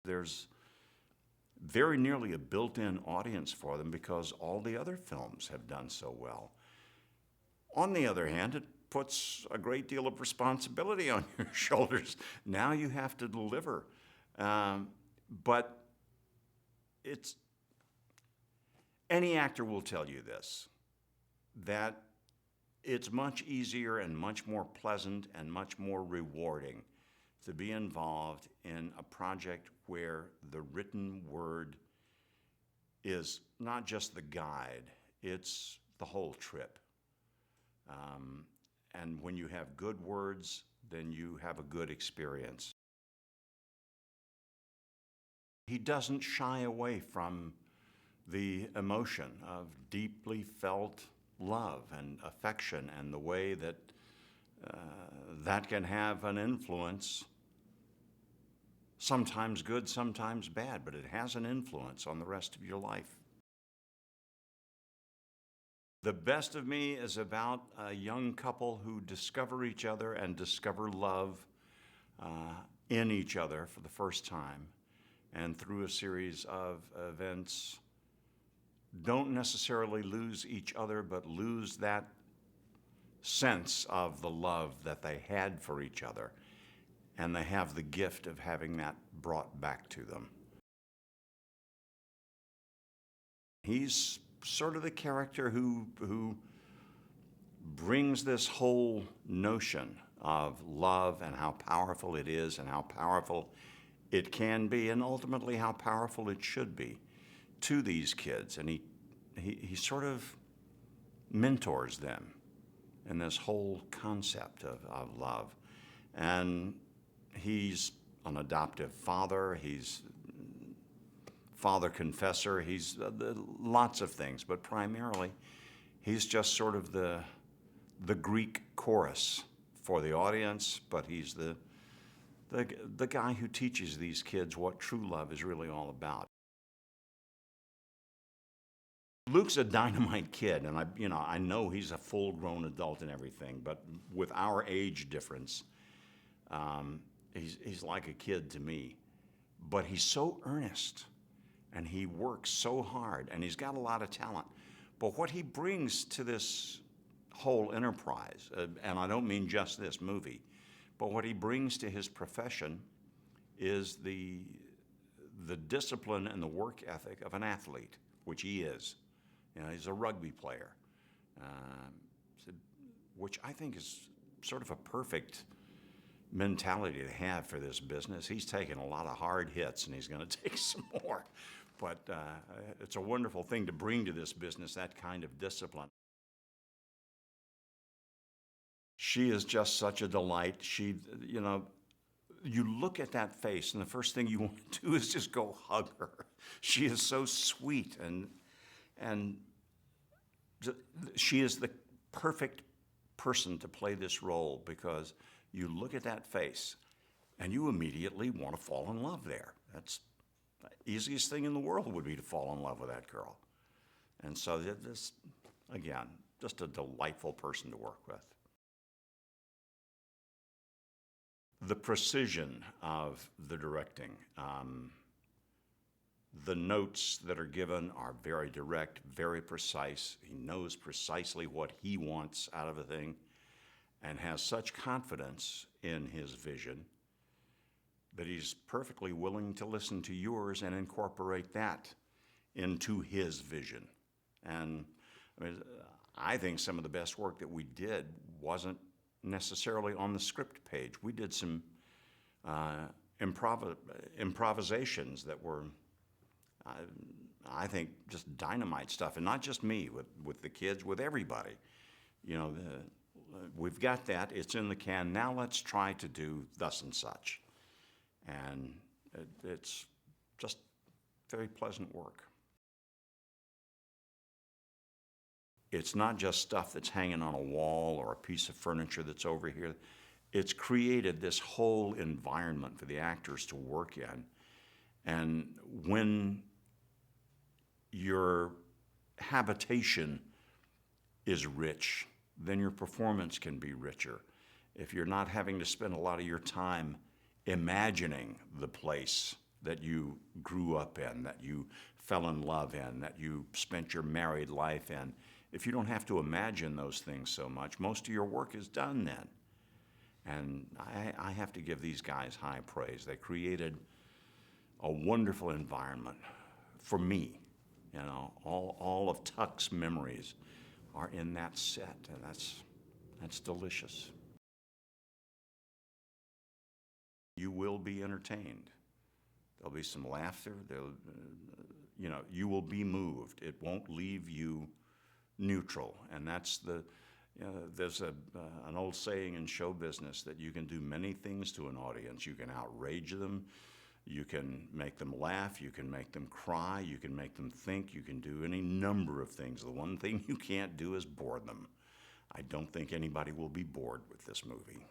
There's very nearly a built-in audience for them because all the other films have done so well. On the other hand, it puts a great deal of responsibility on your shoulders. Now you have to deliver. But any actor will tell you this, that it's much easier and much more pleasant and much more rewarding to be involved in a project where the written word is not just the guide, it's the whole trip. And when you have good words, then you have a good experience. He doesn't shy away from the emotion of deeply felt love and affection and the way that that can have an influence, sometimes good, sometimes bad, but it has an influence on the rest of your life. The Best of Me is about a young couple who discover each other and discover love in each other for the first time, and through a series of events don't necessarily lose each other, but lose that sense of the love that they had for each other, and they have the gift of having that brought back to them. He's sort of the character who brings this whole notion of love and how powerful it is and how powerful it can be and ultimately how powerful it should be to these kids. And he sort of mentors them in this whole concept of love. And he's an adoptive father, he's father confessor, he's lots of things, but primarily he's just sort of the Greek chorus for the audience, but he's the guy who teaches these kids what true love is really all about. Luke's a dynamite kid, and I know he's a full-grown adult and everything, but with our age difference, he's like a kid to me. But he's so earnest, and he works so hard, and he's got a lot of talent. But what he brings to this whole enterprise, and I don't mean just this movie, but what he brings to his profession is the discipline and the work ethic of an athlete, which he is. He's a rugby player, which I think is sort of a perfect mentality to have for this business. He's taken a lot of hard hits, and he's going to take some more. But it's a wonderful thing to bring to this business, that kind of discipline. She is just such a delight. You look at that face, and the first thing you want to do is just go hug her. She is so sweet, and she is the perfect person to play this role, because you look at that face and you immediately want to fall in love there. That's the easiest thing in the world would be to fall in love with that girl. And so this, again, just a delightful person to work with. The precision of the directing. The notes that are given are very direct, very precise. He knows precisely what he wants out of a thing and has such confidence in his vision that he's perfectly willing to listen to yours and incorporate that into his vision. And I think some of the best work that we did wasn't necessarily on the script page. We did some improvisations that were, I think, just dynamite stuff, and not just me, with the kids, with everybody. We've got that, it's in the can, now let's try to do thus and such. And it's just very pleasant work. It's not just stuff that's hanging on a wall or a piece of furniture that's over here. It's created this whole environment for the actors to work in. And when your habitation is rich, then your performance can be richer. If you're not having to spend a lot of your time imagining the place that you grew up in, that you fell in love in, that you spent your married life in. If you don't have to imagine those things so much, most of your work is done then. And I have to give these guys high praise. They created a wonderful environment for me. You know, all of Tuck's memories are in that set, and that's delicious. You will be entertained. There'll be some laughter. You will be moved. It won't leave you neutral, and that's there's an old saying in show business that you can do many things to an audience. You can outrage them, you can make them laugh, you can make them cry, you can make them think, you can do any number of things. The one thing you can't do is bore them. I don't think anybody will be bored with this movie.